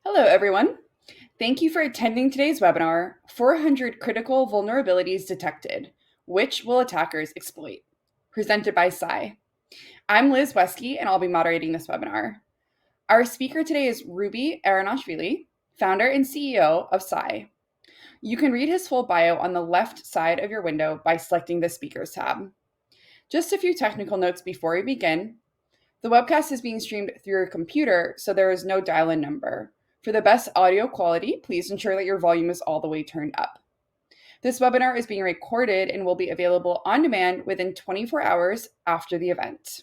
Hello, everyone. Thank you for attending today's webinar, 400 Critical Vulnerabilities Detected, Which Will Attackers Exploit? Presented by Sai. I'm Liz Wesky, and I'll be moderating this webinar. Our speaker today is Ruby Aronashvili, founder and CEO of Sai. You can read his full bio on the left side of your window by selecting the Speakers tab. Just a few technical notes before we begin. The webcast is being streamed through your computer, so there is no dial-in number. For the best audio quality, please ensure that your volume is all the way turned up. This webinar is being recorded and will be available on demand within 24 hours after the event.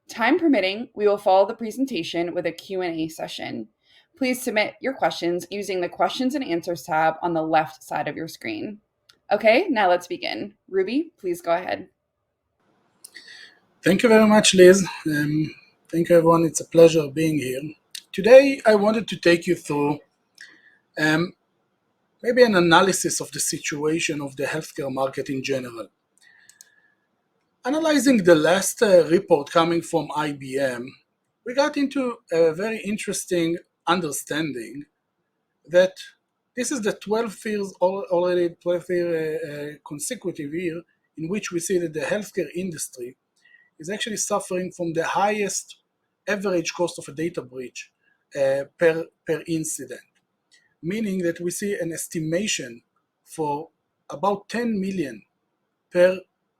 Time permitting, we will follow the presentation with a Q&A session. Please submit your questions using the Questions and Answers tab on the left side of your screen. Okay, now let's begin. Ruby, please go ahead. Thank you very much, Liz. Thank you, everyone. It's a pleasure being here. Today, I wanted to take you through maybe an analysis of the situation of the healthcare market in general. Analyzing the last report coming from IBM, we got into a very interesting understanding that this is the 12th year consecutive year in which we see that the healthcare industry is actually suffering from the highest average cost of a data breach per incident, meaning that we see an estimation for about 10 million per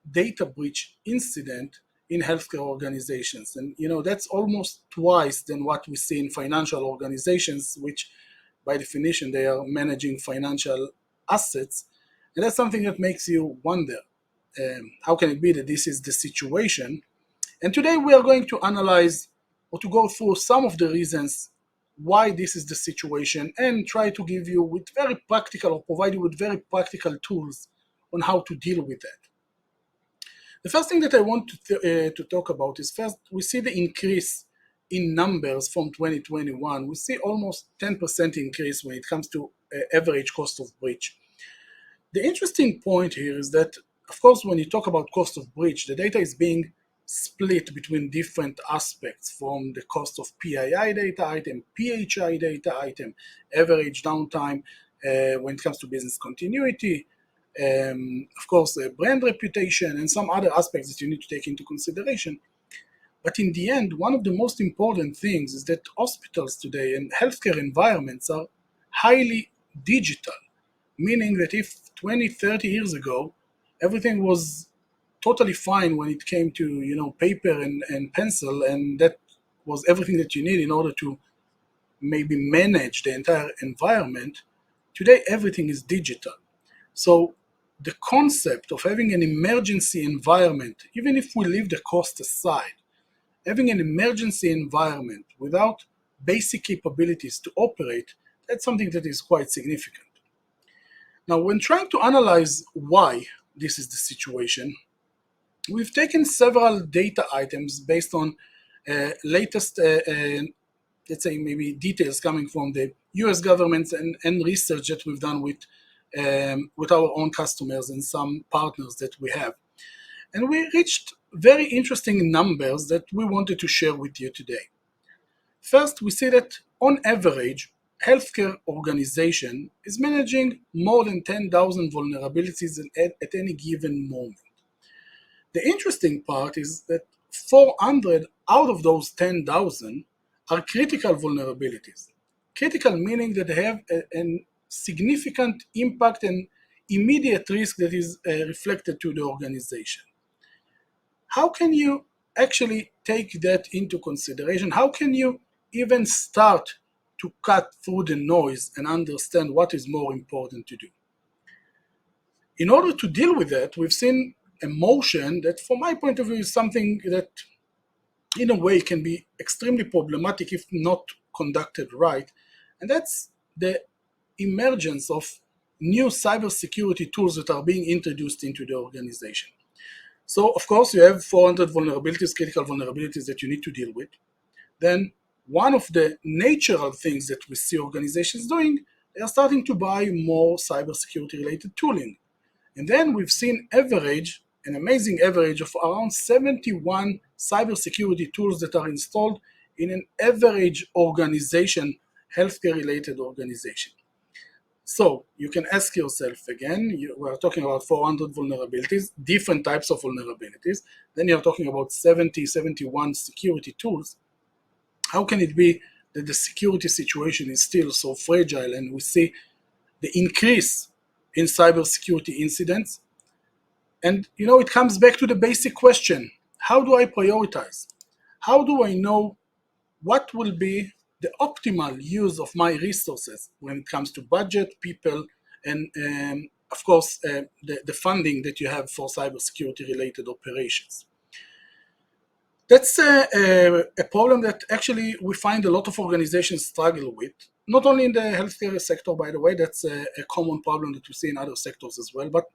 data breach incident in healthcare organizations. And that's almost twice than what we see in financial organizations, which by definition they are managing financial assets. And that's something that makes you wonder, how can it be that this is the situation? And today we are going to analyze or to go through some of the reasons why this is the situation and try to give you with very practical or provide you with very practical tools on how to deal with that. The first thing that I want to talk about is first, we see the increase in numbers from 2021. We see almost 10% increase when it comes to average cost of breach. The interesting point here is that, of course, when you talk about cost of breach, the data is being split between different aspects, from the cost of PII data item, PHI data item, average downtime when it comes to business continuity, of course, brand reputation, and some other aspects that you need to take into consideration. But in the end, one of the most important things is that hospitals today and healthcare environments are highly digital, meaning that if 20, 30 years ago, everything was totally fine when it came to paper and pencil, and that was everything that you need in order to maybe manage the entire environment. Today everything is digital. So the concept of having an emergency environment, even if we leave the cost aside, having an emergency environment without basic capabilities to operate, that's something that is quite significant. Now, when trying to analyze why this is the situation, we've taken several data items based on latest, let's say maybe details coming from the US government and research that we've done with our own customers and some partners that we have. And we reached very interesting numbers that we wanted to share with you today. First, we see that on average, healthcare organization is managing more than 10,000 vulnerabilities at any given moment. The interesting part is that 400 out of those 10,000 are critical vulnerabilities. Critical meaning that they have a significant impact and immediate risk that is reflected to the organization. How can you actually take that into consideration? How can you even start to cut through the noise and understand what is more important to do? In order to deal with that, we've seen a motion that, from my point of view, is something that in a way can be extremely problematic if not conducted right, and that's the emergence of new cybersecurity tools that are being introduced into the organization. So, of course, you have 400 vulnerabilities, critical vulnerabilities that you need to deal with. Then one of the natural things that we see organizations doing, they are starting to buy more cybersecurity related tooling. And then we've seen an amazing average of around 71 cybersecurity tools that are installed in an average organization healthcare-related organization. So you can ask yourself again, we are talking about 400 vulnerabilities, different types of vulnerabilities. Then you're talking about 70, 71 security tools. How can it be that the security situation is still so fragile and we see the increase in cybersecurity incidents? And it comes back to the basic question: how do I prioritize? How do I know what will be the optimal use of my resources when it comes to budget, people, and of course the funding that you have for cybersecurity related operations? That's a problem that actually we find a lot of organizations struggle with. Not only in the healthcare sector, by the way, that's a common problem that we see in other sectors as well, but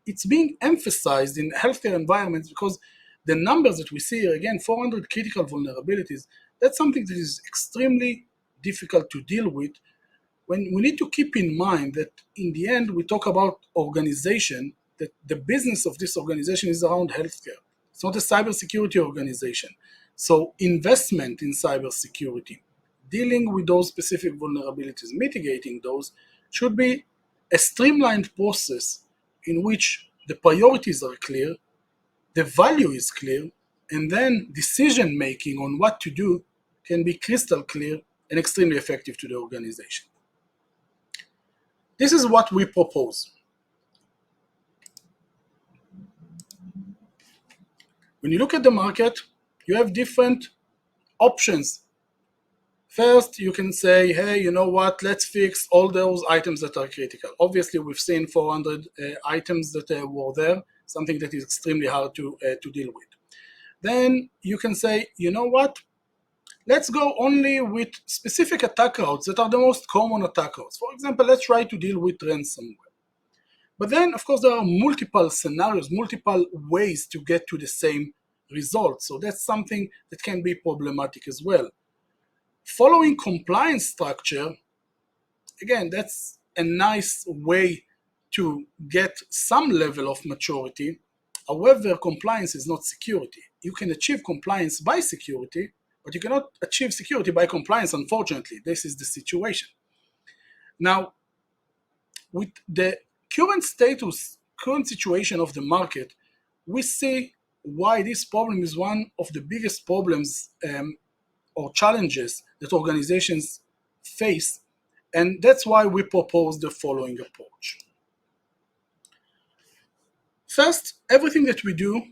it's being emphasized in healthcare environments because the numbers that we see here, again, 400 critical vulnerabilities, that's something that is extremely difficult to deal with. When we need to keep in mind that in the end we talk about organization, that the business of this organization is around healthcare. It's not a cybersecurity organization. So investment in cybersecurity, dealing with those specific vulnerabilities, mitigating those, should be a streamlined process in which the priorities are clear, the value is clear, and then decision making on what to do can be crystal clear and extremely effective to the organization. This is what we propose. When you look at the market, you have different options. First, you can say, hey, you know what, let's fix all those items that are critical. Obviously, we've seen 400 items that were there, something that is extremely hard to deal with. Then you can say, you know what, let's go only with specific attack routes that are the most common attack routes. For example, let's try to deal with ransomware. But then, of course, there are multiple scenarios, multiple ways to get to the same result. So that's something that can be problematic as well. Following compliance structure, again, that's a nice way to get some level of maturity. However, compliance is not security. You can achieve compliance by security, but you cannot achieve security by compliance, unfortunately. This is the situation. Now, with the current status, current situation of the market, we see why this problem is one of the biggest problems or challenges that organizations face, and that's why we propose the following approach. First, everything that we do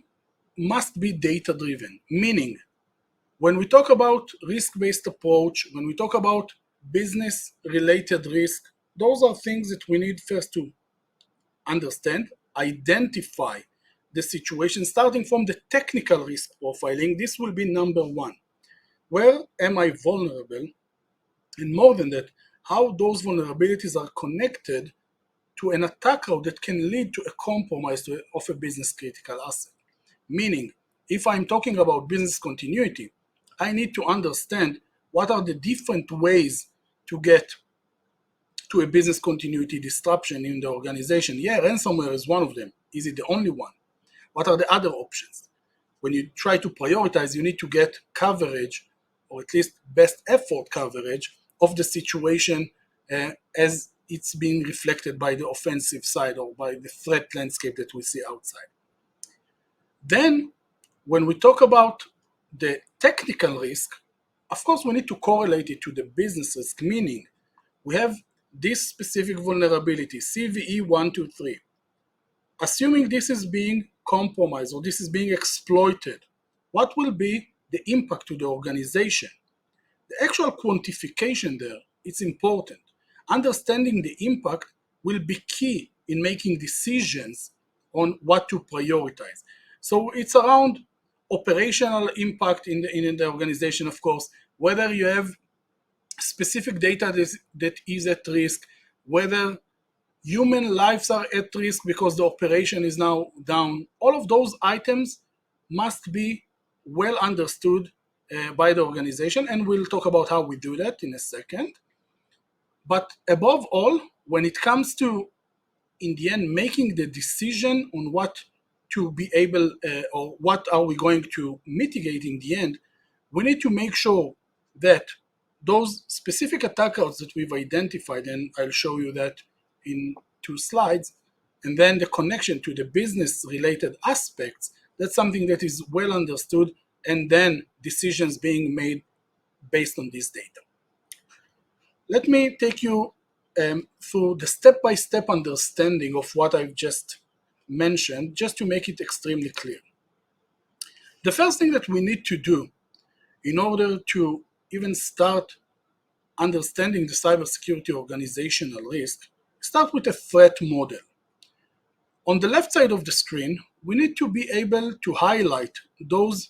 must be data-driven, meaning when we talk about risk-based approach, when we talk about business-related risk, those are things that we need first to understand, identify the situation, starting from the technical risk profiling. This will be number one. Where am I vulnerable? And more than that, how those vulnerabilities are connected to an attack route that can lead to a compromise of a business critical asset. Meaning, if I'm talking about business continuity, I need to understand what are the different ways to get to a business continuity disruption in the organization. Yeah, ransomware is one of them. Is it the only one? What are the other options? When you try to prioritize, you need to get coverage, or at least best effort coverage of the situation as it's being reflected by the offensive side or by the threat landscape that we see outside. Then, when we talk about the technical risk, of course we need to correlate it to the business risk, meaning we have this specific vulnerability, CVE123. Assuming this is being compromised or this is being exploited, what will be the impact to the organization? The actual quantification there, it's important. Understanding the impact will be key in making decisions on what to prioritize. So it's around operational impact in the organization, of course, whether you have specific data that is at risk, whether human lives are at risk because the operation is now down. All of those items must be well understood by the organization, and we'll talk about how we do that in a second. But above all, when it comes to, in the end, making the decision on what to be able or what are we going to mitigate in the end, we need to make sure that those specific attackers that we've identified, and I'll show you that in 2 slides, and then the connection to the business related aspects, that's something that is well understood, and then decisions being made based on this data. Let me take you through the step-by-step understanding of what I've just mentioned, just to make it extremely clear. The first thing that we need to do in order to even start understanding the cybersecurity organizational risk, start with a threat model. On the left side of the screen, we need to be able to highlight those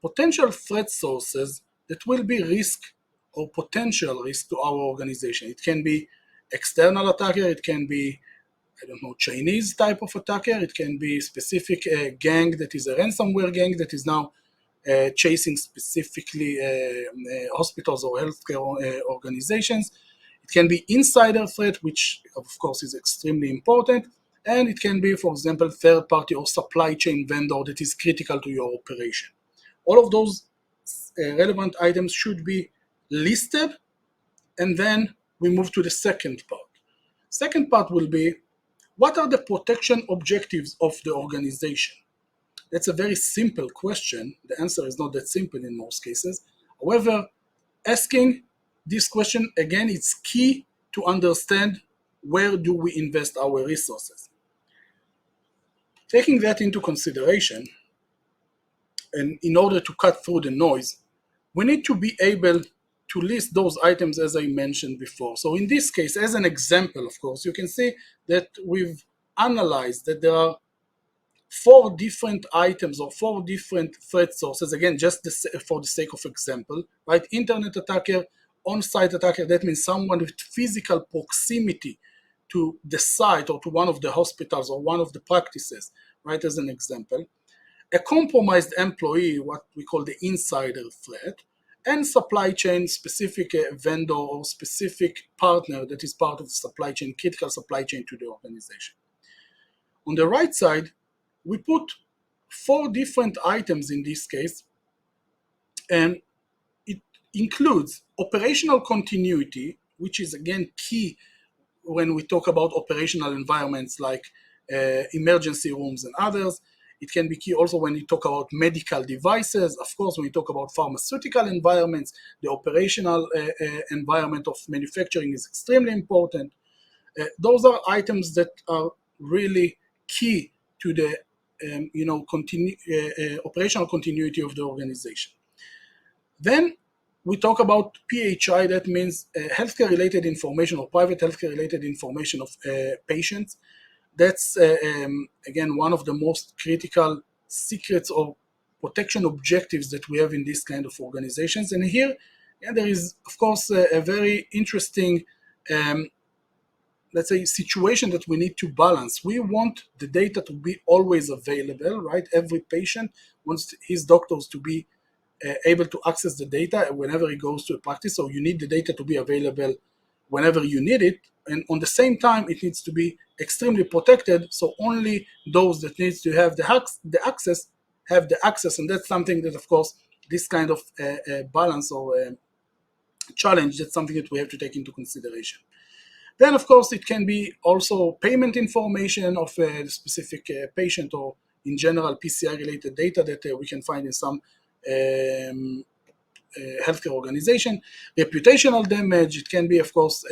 potential threat sources that will be risk or potential risk to our organization. It can be external attacker, it can be, I don't know, Chinese type of attacker, it can be specific gang that is a ransomware gang that is now chasing specifically hospitals or healthcare organizations. It can be insider threat, which of course is extremely important, and it can be, for example, third party or supply chain vendor that is critical to your operation. All of those relevant items should be listed, and then we move to the second part. Second part will be, what are the protection objectives of the organization? That's a very simple question. The answer is not that simple in most cases. However, asking this question, again, it's key to understand where do we invest our resources. Taking that into consideration, and in order to cut through the noise, we need to be able to list those items as I mentioned before. So in this case, as an example, of course, you can see that we've analyzed that there are 4 different items or 4 different threat sources, again, just for the sake of example, right? Internet attacker, on-site attacker, that means someone with physical proximity to the site or to one of the hospitals or one of the practices, right, as an example. A compromised employee, what we call the insider threat, and supply chain specific vendor or specific partner that is part of the supply chain, critical supply chain to the organization. On the right side, we put 4 different items in this case, and it includes operational continuity, which is again key when we talk about operational environments like emergency rooms and others. It can be key also when you talk about medical devices. Of course, when you talk about pharmaceutical environments, the operational environment of manufacturing is extremely important. Those are items that are really key to the operational continuity of the organization. Then we talk about PHI, that means healthcare-related information or private healthcare-related information of patients. That's, again, one of the most critical secrets or protection objectives that we have in this kind of organizations. And here, there is, of course, a very interesting let's say, situation that we need to balance. We want the data to be always available, right? Every patient wants his doctors to be able to access the data whenever he goes to a practice. So you need the data to be available whenever you need it. And on the same time, it needs to be extremely protected. So only those that needs to have the access have the access. And that's something that, of course, this kind of balance or challenge, that's something that we have to take into consideration. Then, of course, it can be also payment information of a specific patient or in general PCI-related data that we can find in some healthcare organization. Reputational damage, it can be, of course,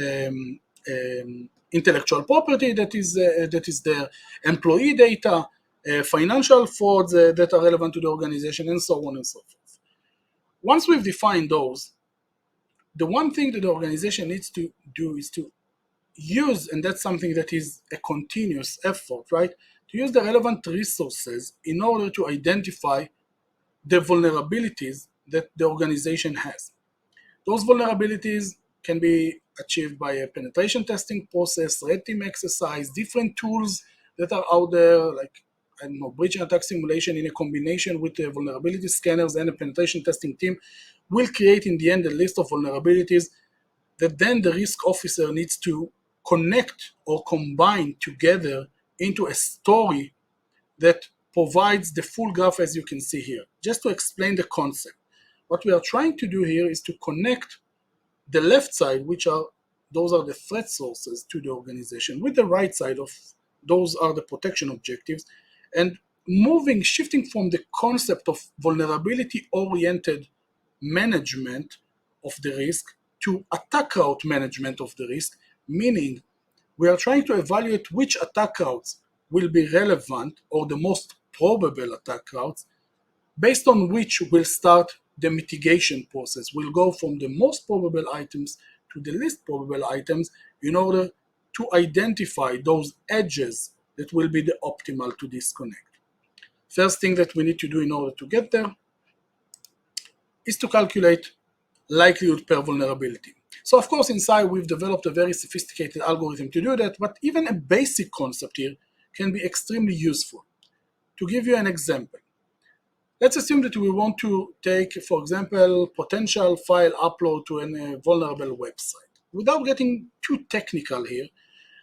intellectual property that is there, employee data, financial frauds that are relevant to the organization, and so on and so forth. Once we've defined those, the one thing that the organization needs to do is to use, and that's something that is a continuous effort, right? To use the relevant resources in order to identify the vulnerabilities that the organization has. Those vulnerabilities can be achieved by a penetration testing process, red team exercise, different tools that are out there, like, I don't know, breach and attack simulation in a combination with the vulnerability scanners and a penetration testing team will create in the end a list of vulnerabilities that then the risk officer needs to connect or combine together into a story that provides the full graph as you can see here. Just to explain the concept, what we are trying to do here is to connect the left side, those are the threat sources to the organization, with the right side of those are the protection objectives, and shifting from the concept of vulnerability-oriented management of the risk to attack route management of the risk, meaning we are trying to evaluate which attack routes will be relevant or the most probable attack routes, based on which we'll start the mitigation process. We'll go from the most probable items to the least probable items in order to identify those edges that will be the optimal to disconnect. First thing that we need to do in order to get there is to calculate likelihood per vulnerability. So of course inside we've developed a very sophisticated algorithm to do that, but even a basic concept here can be extremely useful. To give you an example, let's assume that we want to take, for example, potential file upload to a vulnerable website. Without getting too technical here,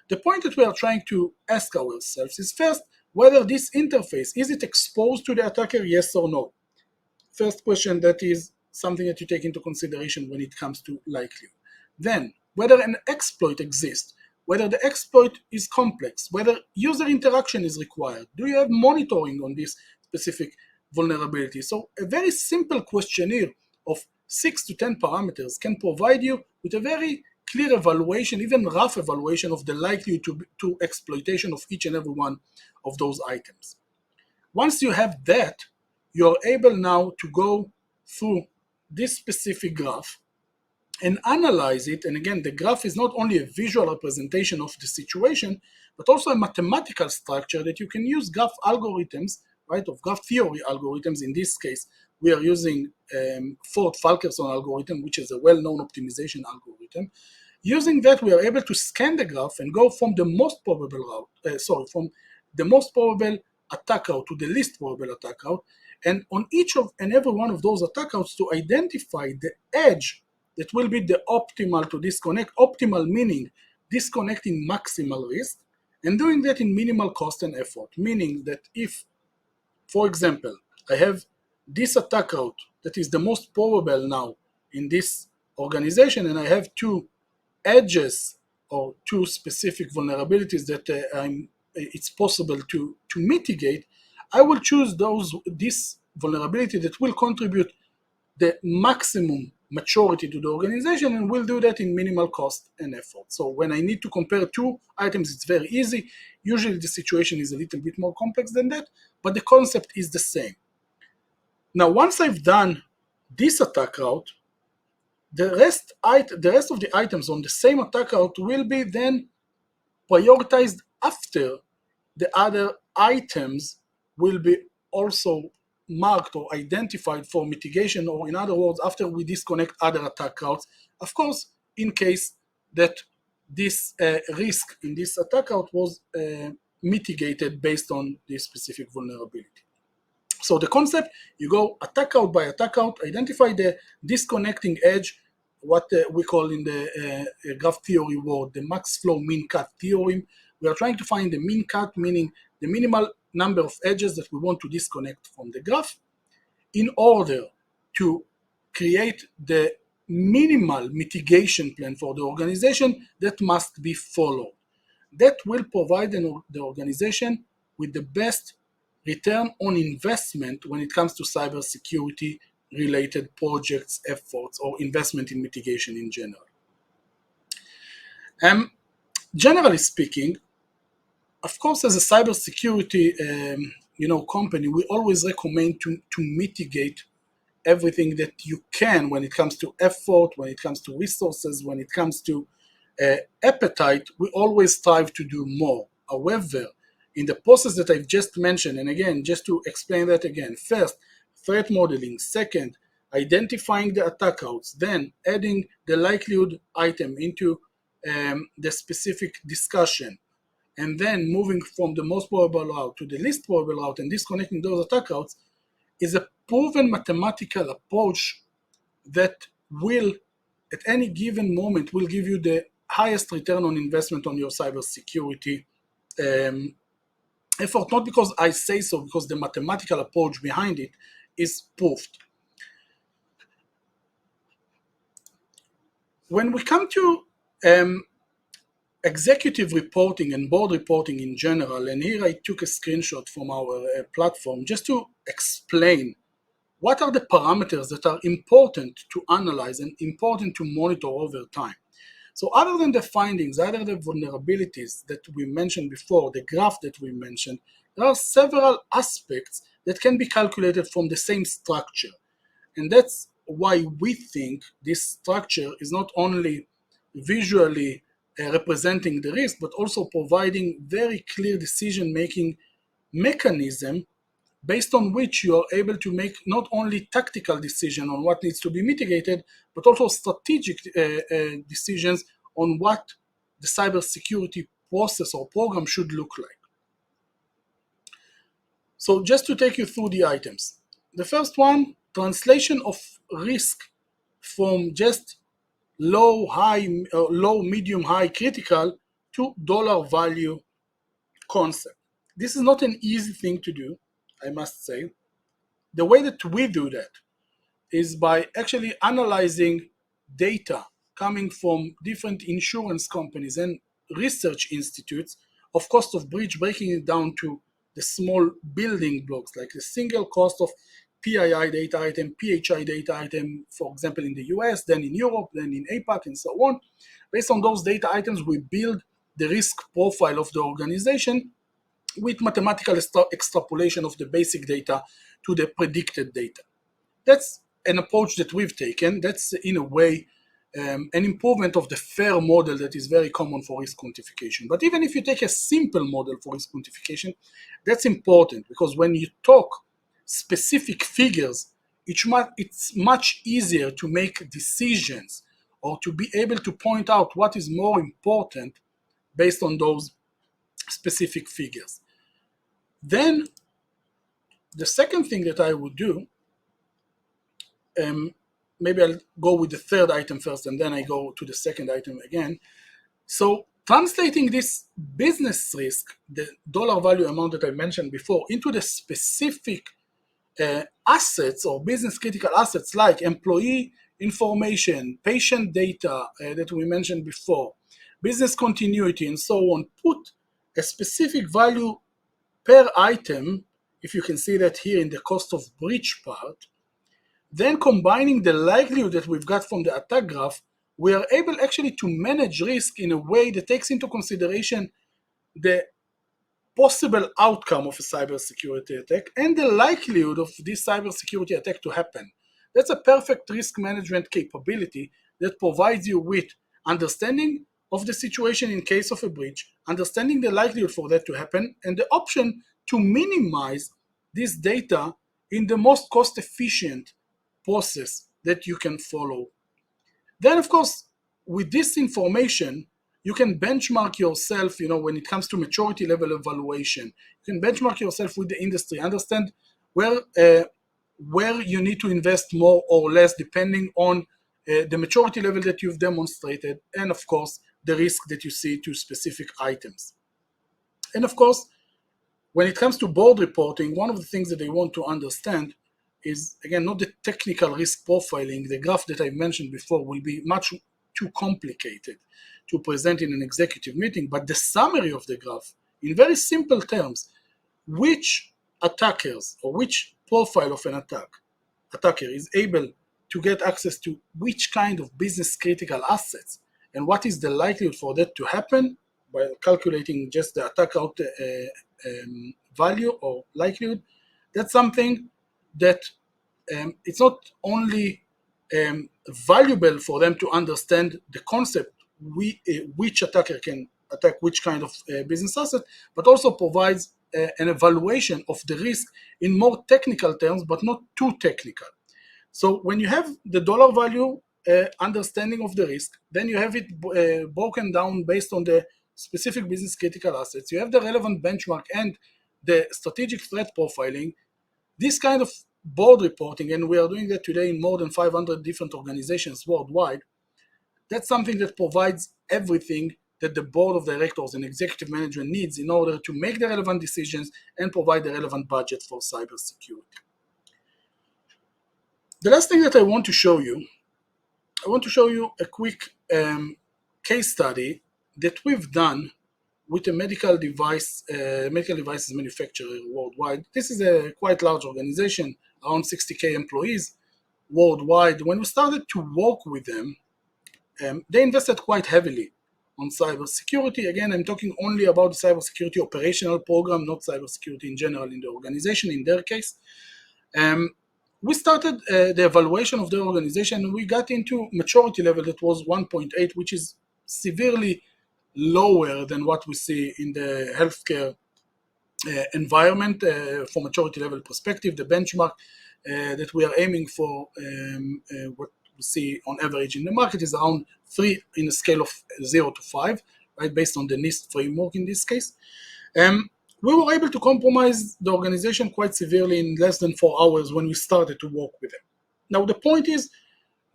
the point that we are trying to ask ourselves is first, whether this interface, is it exposed to the attacker, yes or no? First question, that is something that you take into consideration when it comes to likelihood. Then, whether an exploit exists, whether the exploit is complex, whether user interaction is required, do you have monitoring on this specific vulnerability? So a very simple questionnaire of 6 to 10 parameters can provide you with a very clear evaluation, even rough evaluation of the likelihood to exploitation of each and every one of those items. Once you have that, you're able now to go through this specific graph and analyze it. And again, the graph is not only a visual representation of the situation, but also a mathematical structure that you can use graph algorithms, right, of graph theory algorithms. In this case, we are using Ford-Fulkerson algorithm, which is a well-known optimization algorithm. Using that, we are able to scan the graph and go from the most probable route, from the most probable attack route to the least probable attack route, and on each of and every one of those attack routes to identify the edge that will be the optimal to disconnect, optimal meaning disconnecting maximal risk, and doing that in minimal cost and effort, meaning that if, for example, I have this attack route that is the most probable now in this organization, and I have two edges or two specific vulnerabilities that it's possible to mitigate, I will choose this vulnerability that will contribute the maximum maturity to the organization, and will do that in minimal cost and effort. So when I need to compare two items, it's very easy. Usually the situation is a little bit more complex than that, but the concept is the same. Now, once I've done this attack route, the rest of the items on the same attack route will be then prioritized after the other items will be also marked or identified for mitigation, or in other words, after we disconnect other attack routes, of course, in case that this risk in this attack route was mitigated based on this specific vulnerability. So the concept, you go attack route by attack route, identify the disconnecting edge, what we call in the graph theory world, the max flow min cut theorem. We are trying to find the min cut, meaning the minimal number of edges that we want to disconnect from the graph in order to create the minimal mitigation plan for the organization that must be followed. That will provide the organization with the best return on investment when it comes to cybersecurity related projects, efforts, or investment in mitigation in general. Generally speaking, of course, as a cybersecurity company, we always recommend to mitigate everything that you can when it comes to effort, when it comes to resources, when it comes to appetite. We always strive to do more. However, in the process that I've just mentioned, and again, just to explain that again, first, threat modeling, second, identifying the attack routes, then adding the likelihood item into the specific discussion, and then moving from the most probable route to the least probable route and disconnecting those attack routes, is a proven mathematical approach that will, at any given moment, will give you the highest return on investment on your cybersecurity effort, not because I say so, because the mathematical approach behind it is proved. When we come to executive reporting and board reporting in general, and here I took a screenshot from our platform just to explain what are the parameters that are important to analyze and important to monitor over time. So other than the findings, other than the vulnerabilities that we mentioned before, the graph that we mentioned, there are several aspects that can be calculated from the same structure. And that's why we think this structure is not only visually representing the risk, but also providing very clear decision-making mechanism based on which you are able to make not only tactical decision on what needs to be mitigated, but also strategic decisions on what the cybersecurity process or program should look like. So just to take you through the items. The first one, translation of risk from just low, high, low, medium, high, critical to dollar value concept. This is not an easy thing to do, I must say. The way that we do that is by actually analyzing data coming from different insurance companies and research institutes of cost of breach, breaking it down to the small building blocks, like the single cost of PII data item, PHI data item, for example, in the US, then in Europe, then in APAC, and so on. Based on those data items, we build the risk profile of the organization with mathematical extrapolation of the basic data to the predicted data. That's an approach that we've taken. That's in a way an improvement of the FAIR model that is very common for risk quantification. But even if you take a simple model for risk quantification, that's important, because when you talk specific figures, it's much easier to make decisions or to be able to point out what is more important based on those specific figures. Then the second thing that I would do, maybe I'll go with the third item first and then I go to the second item again. So translating this business risk, the dollar value amount that I mentioned before, into the specific assets or business critical assets like employee information, patient data that we mentioned before, business continuity, and so on, put a specific value per item, if you can see that here in the cost of breach part, then combining the likelihood that we've got from the attack graph, we are able actually to manage risk in a way that takes into consideration the possible outcome of a cybersecurity attack and the likelihood of this cybersecurity attack to happen. That's a perfect risk management capability that provides you with understanding of the situation in case of a breach, understanding the likelihood for that to happen, and the option to minimize this data in the most cost efficient process that you can follow. Then, of course, with this information, you can benchmark yourself, when it comes to maturity level evaluation. You can benchmark yourself with the industry, understand where you need to invest more or less depending on the maturity level that you've demonstrated, and of course, the risk that you see to specific items. And of course, when it comes to board reporting, one of the things that they want to understand is, again, not the technical risk profiling. The graph that I mentioned before will be much too complicated to present in an executive meeting, but the summary of the graph, in very simple terms, which attackers or which profile of an attacker is able to get access to which kind of business critical assets and what is the likelihood for that to happen by calculating just the attack out value or likelihood. That's something that it's not only valuable for them to understand the concept, which attacker can attack which kind of business asset, but also provides an evaluation of the risk in more technical terms, but not too technical. So when you have the dollar value understanding of the risk, then you have it broken down based on the specific business critical assets. You have the relevant benchmark and the strategic threat profiling. This kind of board reporting, and we are doing that today in more than 500 different organizations worldwide, that's something that provides everything that the board of directors and executive management needs in order to make the relevant decisions and provide the relevant budget for cybersecurity. The last thing that I want to show you, I want to show you a quick case study that we've done with a medical devices manufacturer worldwide. This is a quite large organization, around 60K employees worldwide. When we started to work with them, they invested quite heavily on cybersecurity. Again, I'm talking only about the cybersecurity operational program, not cybersecurity in general in the organization, in their case. We started the evaluation of the organization, and we got into maturity level that was 1.8, which is severely lower than what we see in the healthcare environment from maturity level perspective. The benchmark that we are aiming for, what we see on average in the market, is around 3 in a scale of 0 to 5, right, based on the NIST framework in this case. We were able to compromise the organization quite severely in less than 4 hours when we started to work with them. Now, the point is,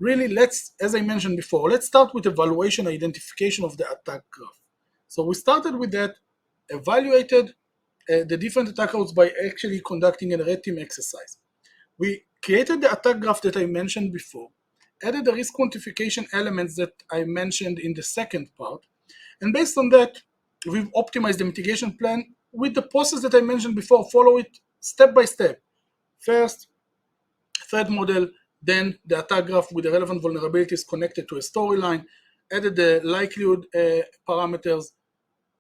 really, as I mentioned before, let's start with evaluation, identification of the attack graph. So we started with that, evaluated the different attack routes by actually conducting a red team exercise. We created the attack graph that I mentioned before, added the risk quantification elements that I mentioned in the second part, and based on that, we've optimized the mitigation plan with the process that I mentioned before. Follow it step by step. First, threat model, then the attack graph with the relevant vulnerabilities connected to a storyline, added the likelihood parameters,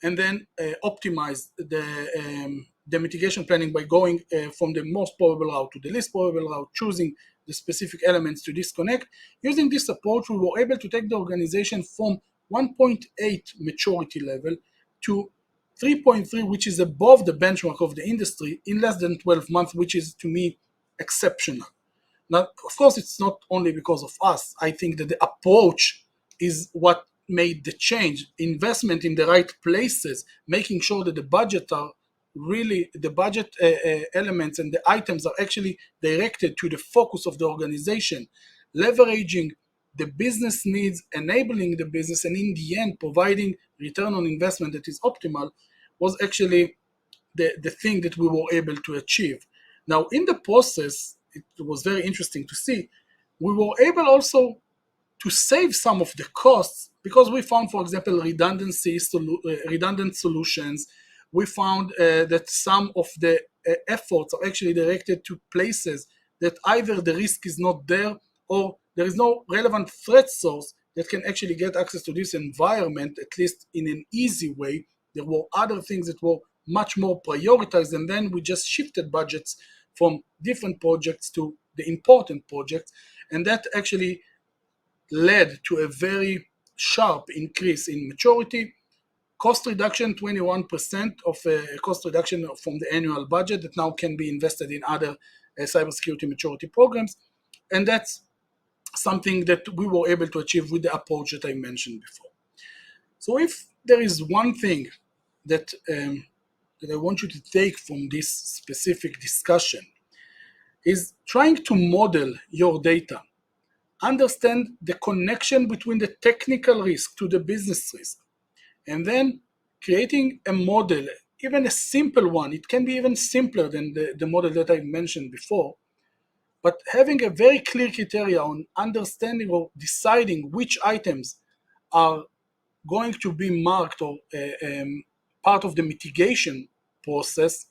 and then optimized the mitigation planning by going from the most probable route to the least probable route, choosing the specific elements to disconnect. Using this approach, we were able to take the organization from 1.8 maturity level to 3.3, which is above the benchmark of the industry, in less than 12 months, which is, to me, exceptional. Now, of course, it's not only because of us. I think that the approach is what made the change. Investment in the right places, making sure that the budget elements and the items are actually directed to the focus of the organization, leveraging the business needs, enabling the business, and in the end, providing return on investment that is optimal, was actually the thing that we were able to achieve. Now, in the process, it was very interesting to see, we were able also to save some of the costs because we found, for example, redundant solutions. We found that some of the efforts are actually directed to places that either the risk is not there or there is no relevant threat source that can actually get access to this environment, at least in an easy way. There were other things that were much more prioritized, and then we just shifted budgets from different projects to the important projects, and that actually led to a very sharp increase in maturity. Cost reduction, 21% of cost reduction from the annual budget that now can be invested in other cybersecurity maturity programs, and that's something that we were able to achieve with the approach that I mentioned before. So if there is one thing that I want you to take from this specific discussion, is trying to model your data, understand the connection between the technical risk to the business risk, and then creating a model, even a simple one. It can be even simpler than the model that I mentioned before, but having a very clear criteria on understanding or deciding which items are going to be marked or part of the mitigation process,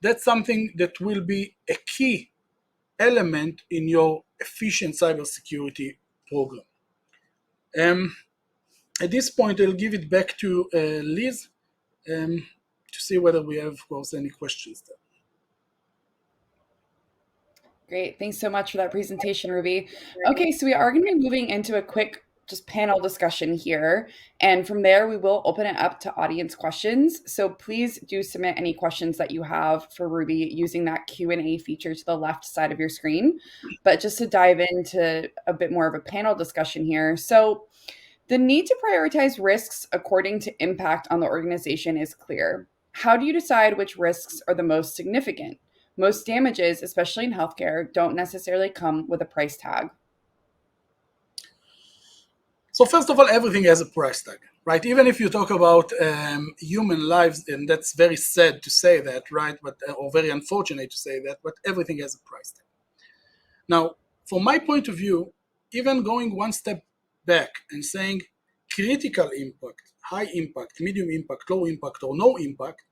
that's something that will be a key element in your efficient cybersecurity program. At this point, I'll give it back to Liz to see whether we have, of course, any questions there. Great. Thanks so much for that presentation, Ruby. Okay, so we are going to be moving into a quick just panel discussion here. And from there, we will open it up to audience questions. So please do submit any questions that you have for Ruby using that Q&A feature to the left side of your screen. But just to dive into a bit more of a panel discussion here. So the need to prioritize risks according to impact on the organization is clear. How do you decide which risks are the most significant? Most damages, especially in healthcare, don't necessarily come with a price tag. So first of all, everything has a price tag, right? Even if you talk about human lives, and that's very sad to say that, right? But or very unfortunate to say that, but everything has a price tag. Now, from my point of view, even going one step back and saying critical impact, high impact, medium impact, low impact, or no impact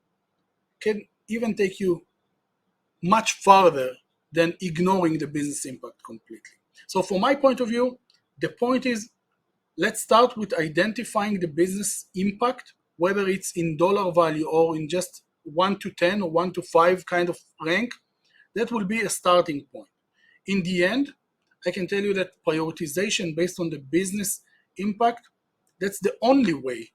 can even take you much farther than ignoring the business impact completely. So from my point of view, the point is, let's start with identifying the business impact, whether it's in dollar value or in just 1 to 10 or 1 to 5 kind of rank. That will be a starting point. In the end, I can tell you that prioritization based on the business impact, that's the only way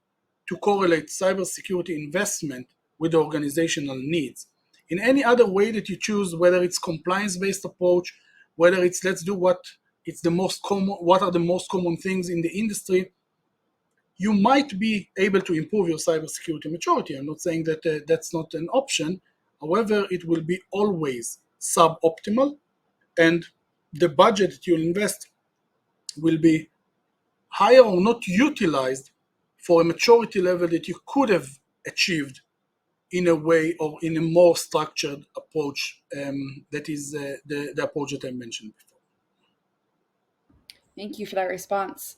to correlate cybersecurity investment with the organizational needs. In any other way that you choose, whether it's compliance-based approach, whether it's let's do what are the most common things in the industry, you might be able to improve your cybersecurity maturity. I'm not saying that that's not an option. However, it will be always suboptimal, and the budget that you'll invest will be higher or not utilized for a maturity level that you could have achieved in a way or in a more structured approach that is the approach that I mentioned before. Thank you for that response.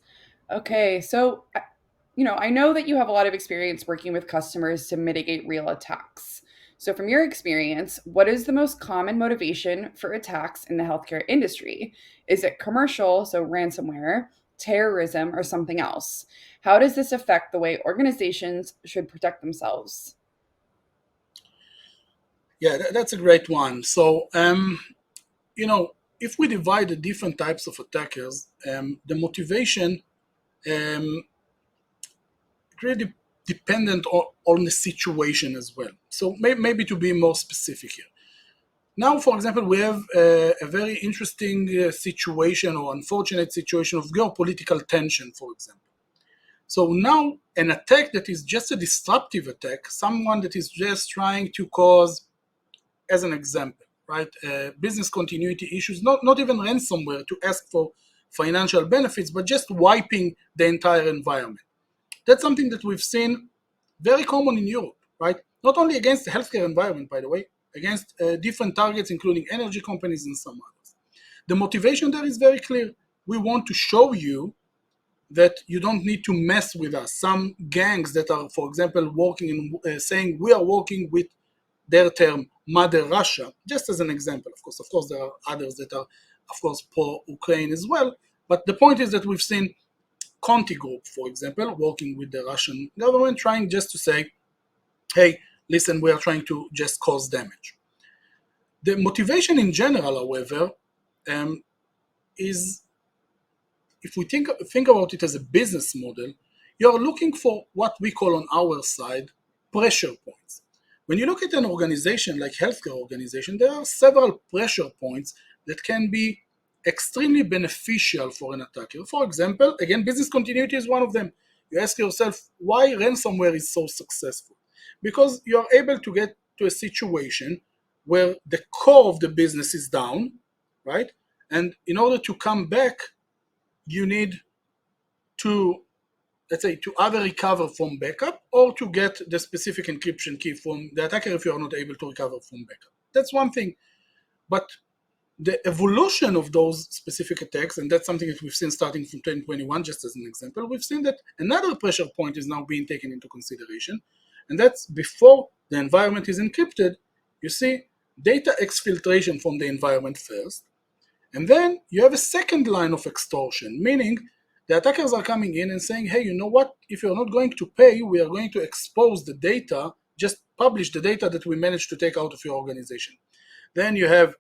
Okay, so I know that you have a lot of experience working with customers to mitigate real attacks. So, from your experience, what is the most common motivation for attacks in the healthcare industry? Is it commercial, so ransomware, terrorism, or something else? How does this affect the way organizations should protect themselves? Yeah, that's a great one. So, if we divide the different types of attackers, the motivation um, really dependent on the situation as well. So maybe to be more specific here. Now, for example, we have a very interesting situation or unfortunate situation of geopolitical tension, for example. So now an attack that is just a disruptive attack, someone that is just trying to cause, as an example, right, business continuity issues, not even ransomware to ask for financial benefits, but just wiping the entire environment. That's something that we've seen very common in Europe, right? Not only against the healthcare environment, by the way, against different targets, including energy companies and some others. The motivation there is very clear. We want to show you that you don't need to mess with us. Some gangs that are, for example, working in saying we are working with their term Mother Russia, just as an example. Of course, there are others that are, of course, pro-Ukraine as well. But the point is that we've seen Conti Group, for example, working with the Russian government, trying just to say, hey, listen, we are trying to just cause damage. The motivation in general, however, is, if we think about it as a business model, you're looking for what we call on our side pressure points. When you look at an organization like healthcare organization, there are several pressure points that can be extremely beneficial for an attacker. For example, again, business continuity is one of them. You ask yourself why ransomware is so successful. Because you are able to get to a situation where the core of the business is down, right? And in order to come back, you need to, let's say, to either recover from backup or to get the specific encryption key from the attacker if you are not able to recover from backup. That's one thing. But the evolution of those specific attacks, and that's something that we've seen starting from 2021, just as an example, we've seen that another pressure point is now being taken into consideration, and that's before the environment is encrypted, you see data exfiltration from the environment first, and then you have a second line of extortion, meaning the attackers are coming in and saying, hey, you know what? If you're not going to pay, we are going to expose the data, just publish the data that we managed to take out of your organization. Then you have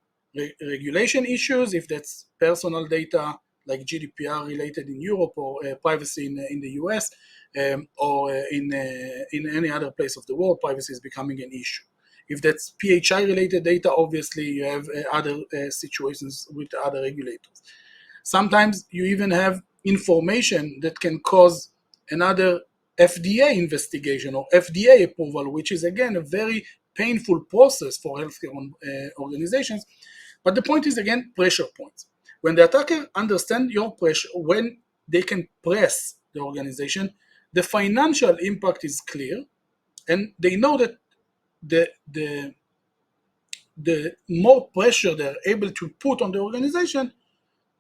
regulation issues, if that's personal data like GDPR related in Europe or privacy in the US or in any other place of the world, privacy is becoming an issue. If that's PHI related data, obviously you have other situations with other regulators. Sometimes you even have information that can cause another FDA investigation or FDA approval, which is again a very painful process for healthcare organizations. But the point is, again, pressure points. When the attacker understands your pressure, when they can press the organization, the financial impact is clear, and they know that the more pressure they're able to put on the organization,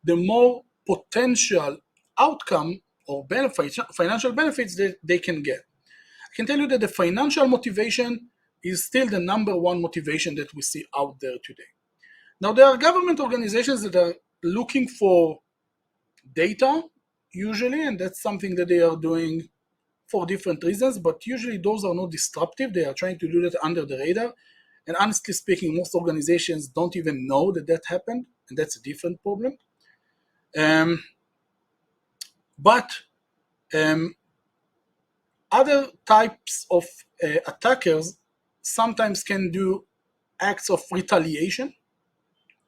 the more potential outcome or financial benefits that they can get. I can tell you that the financial motivation is still the number one motivation that we see out there today. Now, there are government organizations that are looking for data usually, and that's something that they are doing for different reasons, but usually those are not disruptive. They are trying to do that under the radar. And honestly speaking, most organizations don't even know that that happened, and that's a different problem. But other types of attackers sometimes can do acts of retaliation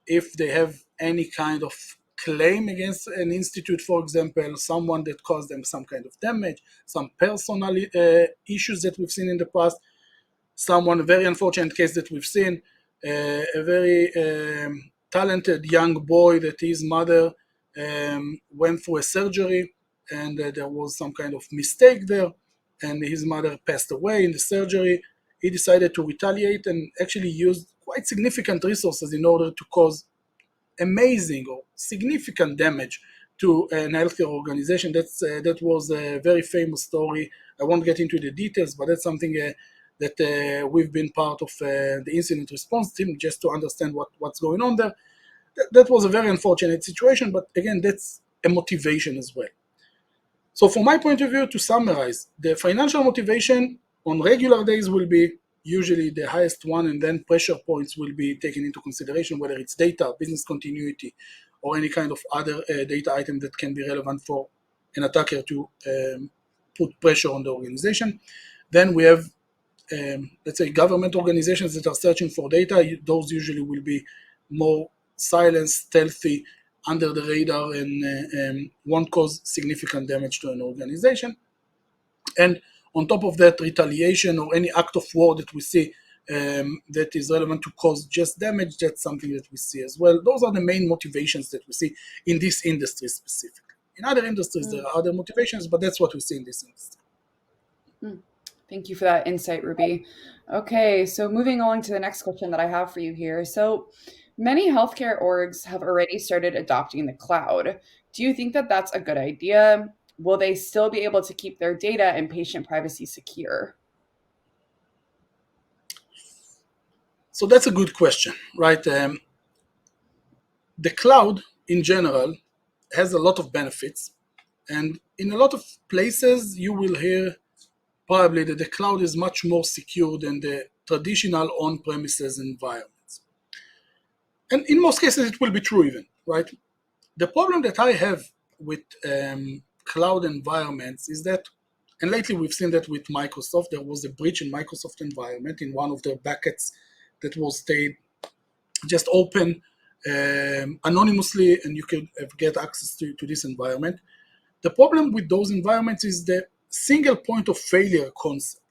if they have any kind of claim against an institute, for example, someone that caused them some kind of damage, some personal issues that we've seen in the past, someone, a very unfortunate case that we've seen, a very talented young boy that his mother went through a surgery and there was some kind of mistake there and his mother passed away in the surgery. He decided to retaliate and actually used quite significant resources in order to cause amazing or significant damage to an healthcare organization. That was a very famous story. I won't get into the details, but that's something that we've been part of the incident response team just to understand what's going on there. That was a very unfortunate situation, but again, that's a motivation as well. So from my point of view, to summarize, the financial motivation on regular days will be usually the highest one, and then pressure points will be taken into consideration, whether it's data, business continuity, or any kind of other data item that can be relevant for an attacker to put pressure on the organization. Then we have, let's say, government organizations that are searching for data. Those usually will be more silent, stealthy, under the radar, and won't cause significant damage to an organization. And on top of that, retaliation or any act of war that we see that is relevant to cause just damage, that's something that we see as well. Those are the main motivations that we see in this industry specifically. In other industries, there are other motivations, but that's what we see in this industry. Thank you for that insight, Ruby. Okay, so moving on to the next question that I have for you here. So many healthcare orgs have already started adopting the cloud. Do you think that that's a good idea? Will they still be able to keep their data and patient privacy secure? So that's a good question, right? The cloud in general has a lot of benefits, and in a lot of places you will hear probably that the cloud is much more secure than the traditional on-premises environments. And in most cases it will be true even, right? The problem that I have with cloud environments is that, and lately we've seen that with Microsoft, there was a breach in Microsoft environment in one of their buckets that was stayed just open anonymously, and you could get access to this environment. The problem with those environments is the single point of failure concept.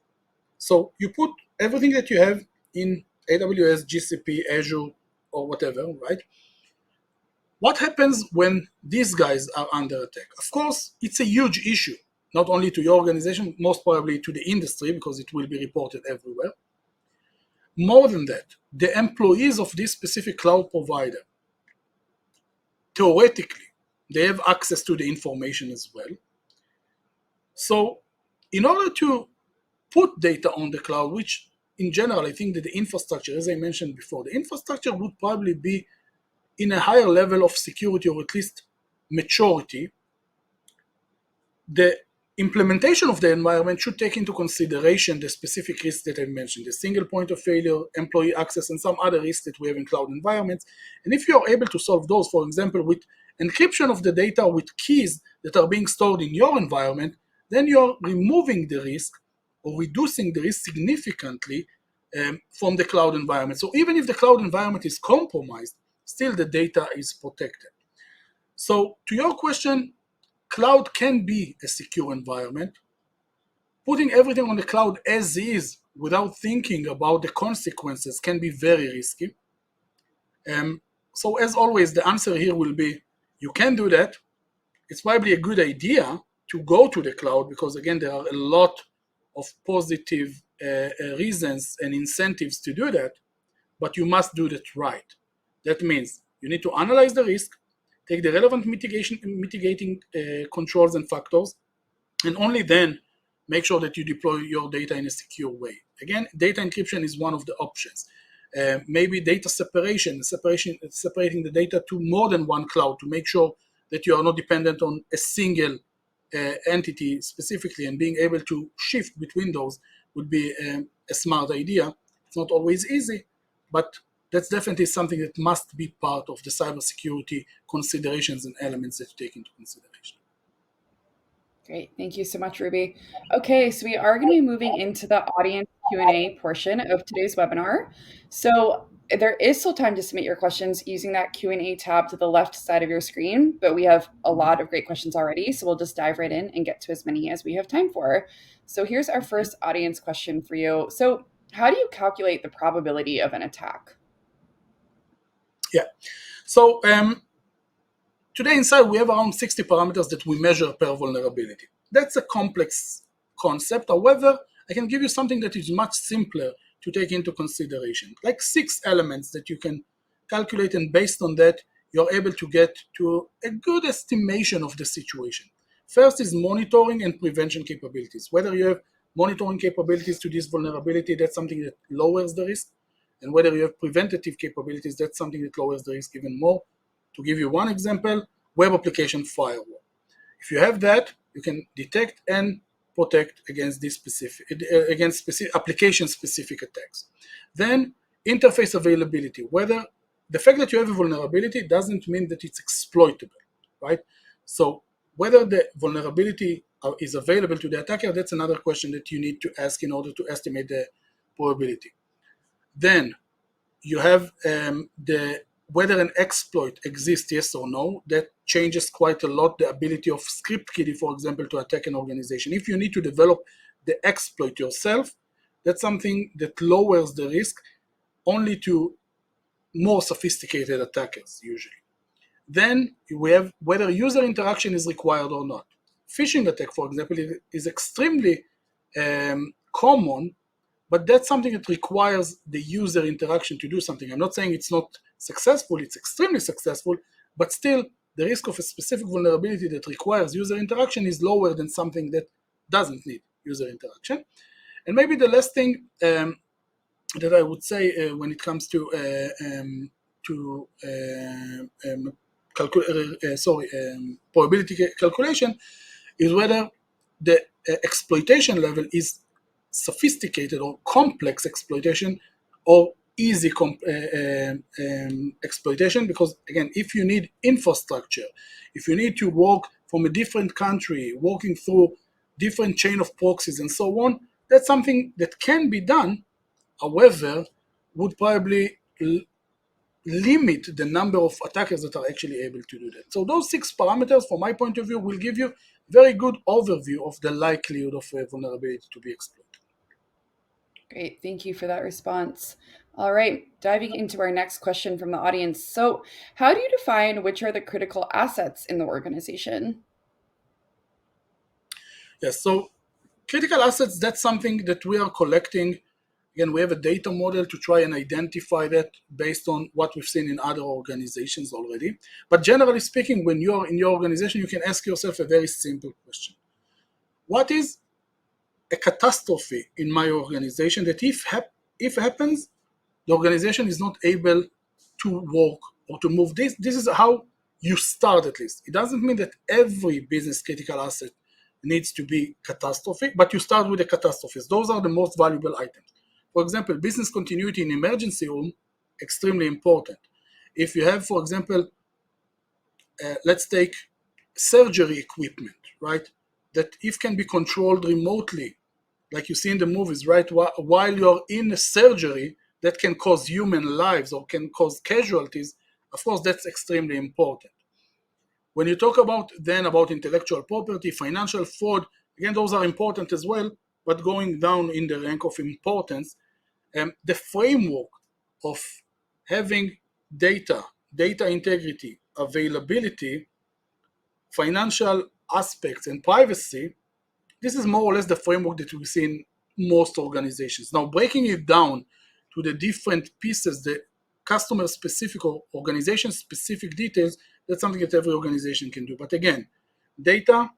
So you put everything that you have in AWS, GCP, Azure, or whatever, right? What happens when these guys are under attack? Of course, it's a huge issue, not only to your organization, most probably to the industry, because it will be reported everywhere. More than that, the employees of this specific cloud provider, theoretically, they have access to the information as well. So in order to put data on the cloud, which in general, I think that the infrastructure, as I mentioned before, the infrastructure would probably be in a higher level of security, or at least maturity. The implementation of the environment should take into consideration the specific risks that I mentioned, the single point of failure, employee access, and some other risks that we have in cloud environments. And if you are able to solve those, for example, with encryption of the data with keys that are being stored in your environment, then you're removing the risk or reducing the risk significantly from the cloud environment. So even if the cloud environment is compromised, still the data is protected. So to your question, cloud can be a secure environment. Putting everything on the cloud as is without thinking about the consequences can be very risky. So as always, the answer here will be, you can do that. It's probably a good idea to go to the cloud because, again, there are a lot of positive reasons and incentives to do that, but you must do that right. That means you need to analyze the risk, take the relevant mitigating controls and factors, and only then make sure that you deploy your data in a secure way. Again, data encryption is one of the options. Maybe data separating the data to more than one cloud to make sure that you are not dependent on a single entity specifically, and being able to shift between those would be a smart idea. It's not always easy, but that's definitely something that must be part of the cybersecurity considerations and elements that you take into consideration. Great. Thank you so much, Ruby. Okay, so we are going to be moving into the audience Q&A portion of today's webinar. So there is still time to submit your questions using that Q&A tab to the left side of your screen, but we have a lot of great questions already, so we'll just dive right in and get to as many as we have time for. So here's our first audience question for you. So how do you calculate the probability of an attack? Yeah. So today inside we have around 60 parameters that we measure per vulnerability. That's a complex concept. However, I can give you something that is much simpler to take into consideration, like 6 elements that you can calculate, and based on that, you're able to get to a good estimation of the situation. First is monitoring and prevention capabilities. Whether you have monitoring capabilities to this vulnerability, that's something that lowers the risk, and whether you have preventative capabilities, that's something that lowers the risk even more. To give you one example, web application firewall. If you have that, you can detect and protect against application-specific attacks. Then interface availability. Whether the fact that you have a vulnerability doesn't mean that it's exploitable, right? So whether the vulnerability is available to the attacker, that's another question that you need to ask in order to estimate the probability. Then you have the whether an exploit exists, yes or no. That changes quite a lot the ability of script kiddie, for example, to attack an organization. If you need to develop the exploit yourself, that's something that lowers the risk only to more sophisticated attackers usually. Then we have whether user interaction is required or not. Phishing attack, for example, is extremely common, but that's something that requires the user interaction to do something. I'm not saying it's not successful, it's extremely successful, but still the risk of a specific vulnerability that requires user interaction is lower than something that doesn't need user interaction. And maybe the last thing that I would say when it comes to probability calculation is whether the exploitation level is sophisticated or complex exploitation or easy exploitation. Because again, if you need infrastructure, if you need to work from a different country, working through different chain of proxies and so on, that's something that can be done. However, would probably limit the number of attackers that are actually able to do that. So those 6 parameters, from my point of view, will give you very good overview of the likelihood of a vulnerability to be exploited. Great. Thank you for that response. All right, diving into our next question from the audience. So, how do you define which are the critical assets in the organization? Yes, so critical assets, that's something that we are collecting. Again, we have a data model to try and identify that based on what we've seen in other organizations already. But generally speaking, when you're in your organization, you can ask yourself a very simple question. What is a catastrophe in my organization that if happens, the organization is not able to work or to move? This is how you start, at least. It doesn't mean that every business critical asset needs to be catastrophic, but you start with the catastrophes. Those are the most valuable items. For example, business continuity in emergency room, extremely important. If you have, for example, let's take surgery equipment, right? That if can be controlled remotely, like you see in the movies, right? While you're in a surgery, that can cause human lives or can cause casualties. Of course, that's extremely important. When you talk about intellectual property, financial fraud, again, those are important as well, but going down in the rank of importance, the framework of having data integrity, availability, financial aspects, and privacy, this is more or less the framework that we see in most organizations. Now, breaking it down to the different pieces, the customer specific or organization specific details, That's something that every organization can do. But again, data,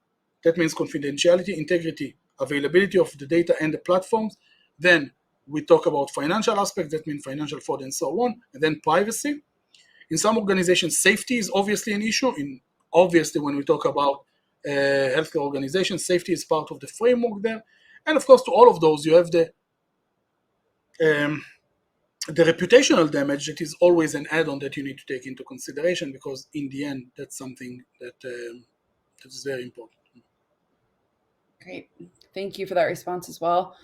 that means confidentiality, integrity, availability of the data and the platforms. Then we talk about financial aspects, that means financial fraud and so on, and then privacy. In some organizations, safety is obviously an issue. Obviously, when we talk about healthcare organizations, safety is part of the framework there. And of course, to all of those, you have um, the reputational damage that is always an add-on that you need to take into consideration, because in the end, that's something that is very important. Great. Thank you for that response as well.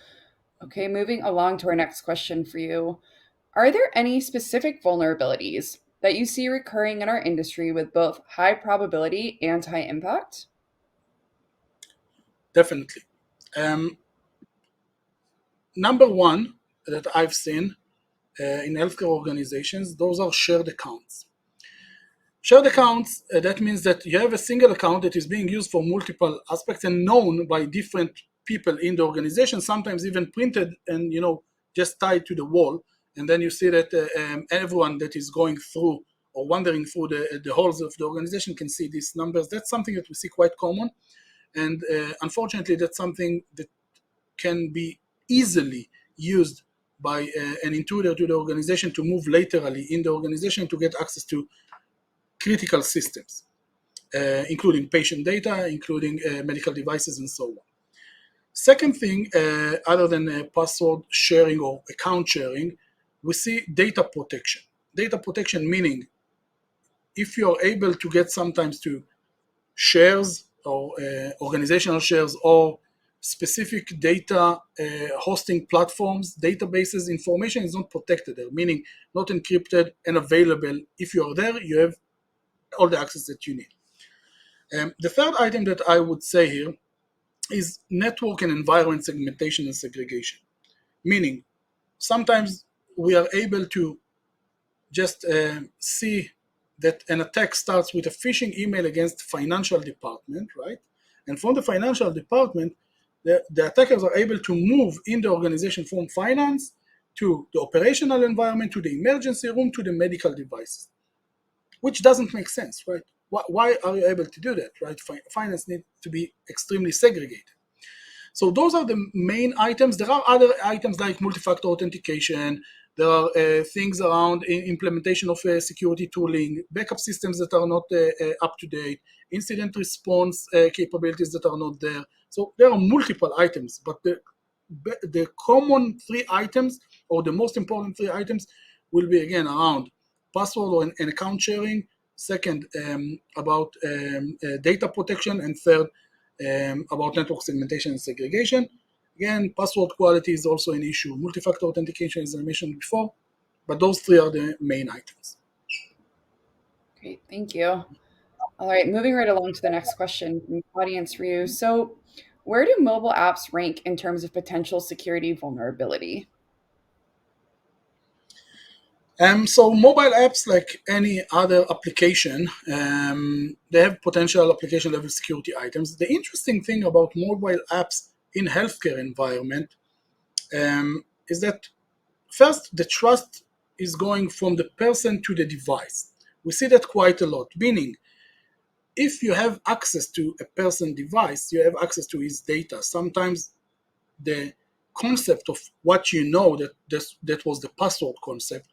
Okay, moving along to our next question for you. Are there any specific vulnerabilities that you see recurring in our industry with both high probability and high impact? Definitely. Um, Number one that I've seen in healthcare organizations, those are shared accounts. Shared accounts, that means that you have a single account that is being used for multiple aspects and known by different people in the organization, sometimes even printed and just tied to the wall. And then you see that everyone that is going through or wandering through the halls of the organization can see these numbers. That's something that we see quite common. And unfortunately, that's something that can be easily used by an intruder to the organization to move laterally in the organization to get access to critical systems, including patient data, including medical devices, and so on. Second thing, other than password sharing or account sharing, we see data protection. Data protection meaning if you are able to get sometimes to shares or organizational shares or specific data hosting platforms, databases, information is not protected there, meaning not encrypted and available. If you are there, you have all the access that you need. The third item that I would say here is network and environment segmentation and segregation, meaning sometimes we are able to just see that an attack starts with a phishing email against financial department, right? And from the financial department, the attackers are able to move in the organization from finance to the operational environment, to the emergency room, to the medical devices, which doesn't make sense, right? Why are you able to do that, right? Finance needs to be extremely segregated. So those are the main items. There are other items like multi-factor authentication. There are things around implementation of security tooling, backup systems that are not up to date, incident response capabilities that are not there. So there are multiple items, but the common three items, or the most important three items, will be again around password or an account sharing. Second, about data protection, and third, about network segmentation and segregation. Again, password quality is also an issue. Multi-factor authentication, as I mentioned before, but those three are the main items. Great, thank you. All right, moving right along to the next question from the audience for you. So, where do mobile apps rank in terms of potential security vulnerability? So mobile apps, like any other application, they have potential application level security items. The interesting thing about mobile apps in healthcare environment is that first, the trust is going from the person to the device. We see that quite a lot, meaning if you have access to a person device, you have access to his data. Sometimes the concept of what you know, that was the password concept,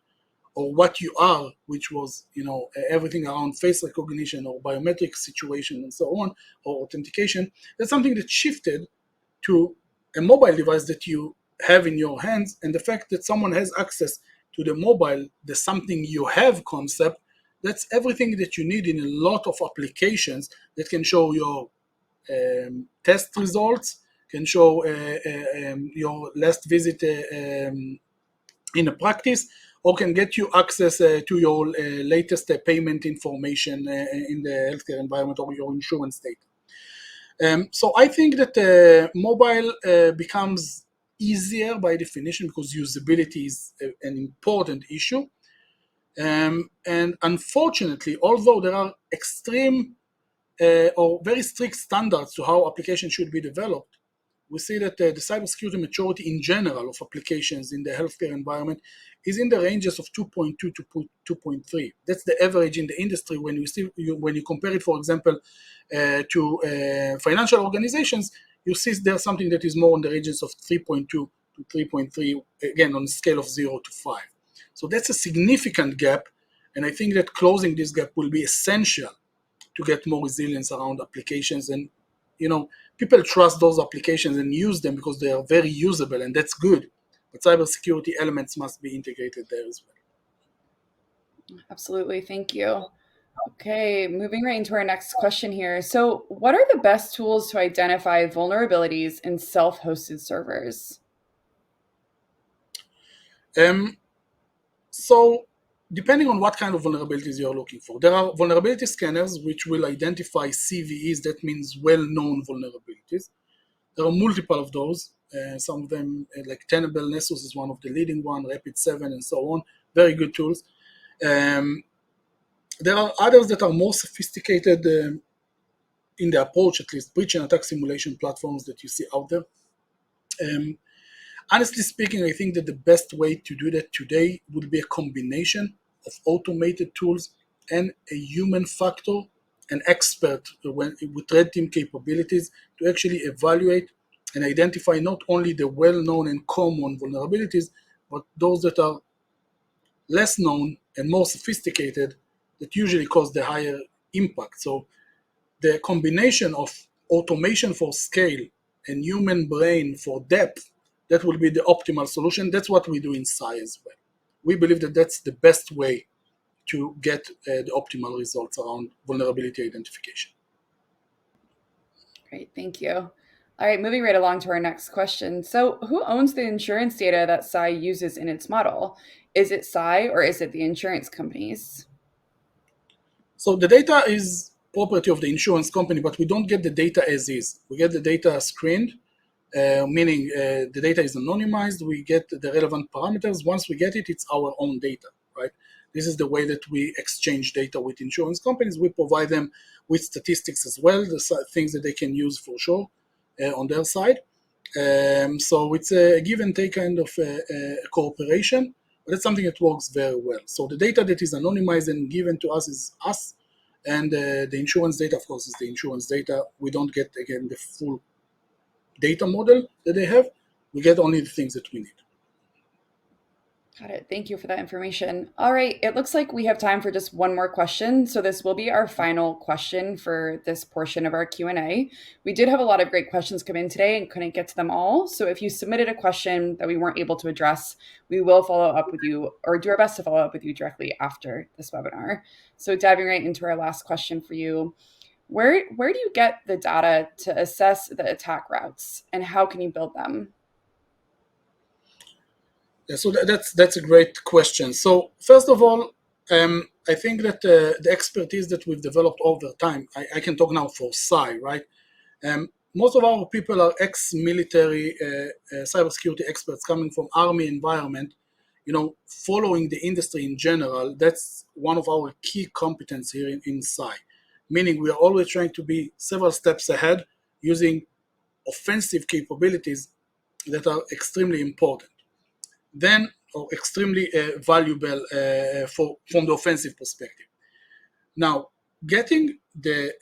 or what you are, which was everything around face recognition or biometric situation and so on, or authentication, that's something that shifted to a mobile device that you have in your hands. And the fact that someone has access to the mobile, the something you have concept, that's everything that you need in a lot of applications that can show your test results, can show your last visit in a practice, or can get you access to your latest payment information in the healthcare environment, or your insurance data. So I think that mobile becomes easier by definition because usability is an important issue. And unfortunately, although there are extreme or very strict standards to how applications should be developed, we see that the cybersecurity maturity in general of applications in the healthcare environment is in the ranges of 2.2 to 2.3. That's the average in the industry. When you compare it, for example, to financial organizations, you see there's something that is more in the ranges of 3.2 to 3.3, again on a scale of 0 to 5. So that's a significant gap, and I think that closing this gap will be essential to get more resilience around applications. And people trust those applications and use them because they are very usable, and that's good. But cybersecurity elements must be integrated there as well. Absolutely. Thank you. Okay, moving right into our next question here. So, what are the best tools to identify vulnerabilities in self-hosted servers? So depending on what kind of vulnerabilities you're looking for, there are vulnerability scanners which will identify CVEs, that means well-known vulnerabilities. There are multiple of those. Some of them, like Tenable, Nessus is one of the leading one, Rapid7, and so on. Very good tools. There are others that are more sophisticated in the approach, at least breach and attack simulation platforms that you see out there. Honestly speaking, I think that the best way to do that today would be a combination of automated tools and a human factor, an expert with red team capabilities to actually evaluate and identify not only the well-known and common vulnerabilities, but those that are less known and more sophisticated that usually cause the higher impact. So the combination of automation for scale and human brain for depth, that will be the optimal solution. That's what we do in SCI as well. We believe that that's the best way to get the optimal results around vulnerability identification. Great, thank you. All right, moving right along to our next question. So, who owns the insurance data that SCI uses in its model? Is it SCI or is it the insurance companies? So the data is property of the insurance company, but we don't get the data as is. We get the data screened, meaning the data is anonymized. We get the relevant parameters. Once we get it, it's our own data, right? This is the way that we exchange data with insurance companies. We provide them with statistics as well, the things that they can use for sure on their side. So it's a give and take kind of cooperation, but it's something that works very well. So the data that is anonymized and given to us is us, and the insurance data, of course, is the insurance data. We don't get, again, the full data model that they have. We get only the things that we need. Got it. Thank you for that information. All right, it looks like we have time for just one more question. So this will be our final question for this portion of our Q&A. We did have a lot of great questions come in today and couldn't get to them all. So if you submitted a question that we weren't able to address, we will follow up with you or do our best to follow up with you directly after this webinar. So diving right into our last question for you, where do you get the data to assess the attack routes and how can you build them? Yeah, so that's a great question. So first of all, I think that the expertise that we've developed over time, I can talk now for SCI, right? Most of our people are ex-military cybersecurity experts coming from army environment, following the industry in general. That's one of our key competence here in SCI, meaning we are always trying to be several steps ahead using offensive capabilities that are extremely important. Then, or extremely valuable from the offensive perspective. Now, getting the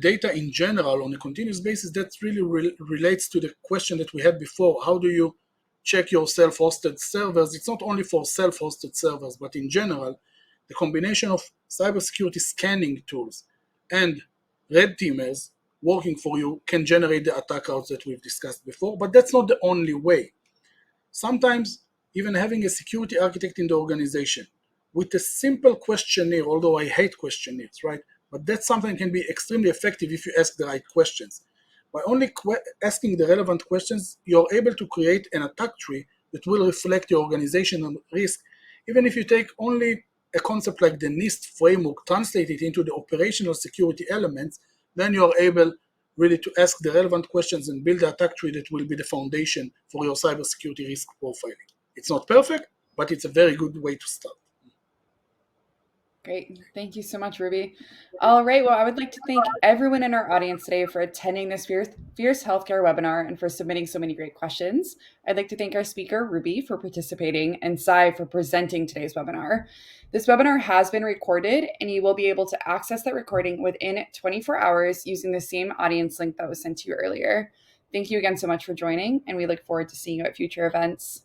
data in general on a continuous basis, that really relates to the question that we had before. How do you check your self-hosted servers? It's not only for self-hosted servers, but in general, the combination of cybersecurity scanning tools and red teamers working for you can generate the attack routes that we've discussed before, but that's not the only way. Sometimes even having a security architect in the organization with a simple questionnaire, although I hate questionnaires, right? But that's something that can be extremely effective if you ask the right questions. By only asking the relevant questions, you're able to create an attack tree that will reflect your organizational risk. Even if you take only a concept like the NIST framework, translate it into the operational security elements, then you're able really to ask the relevant questions and build the attack tree that will be the foundation for your cybersecurity risk profiling. It's not perfect, but it's a very good way to start. Great. Thank you so much, Ruby. All right. Well, I would like to thank everyone in our audience today for attending this Fierce Healthcare webinar and for submitting so many great questions. I'd like to thank our speaker, Ruby, for participating and Sai for presenting today's webinar. This webinar has been recorded, and you will be able to access that recording within 24 hours using the same audience link that was sent to you earlier. Thank you again so much for joining, and we look forward to seeing you at future events.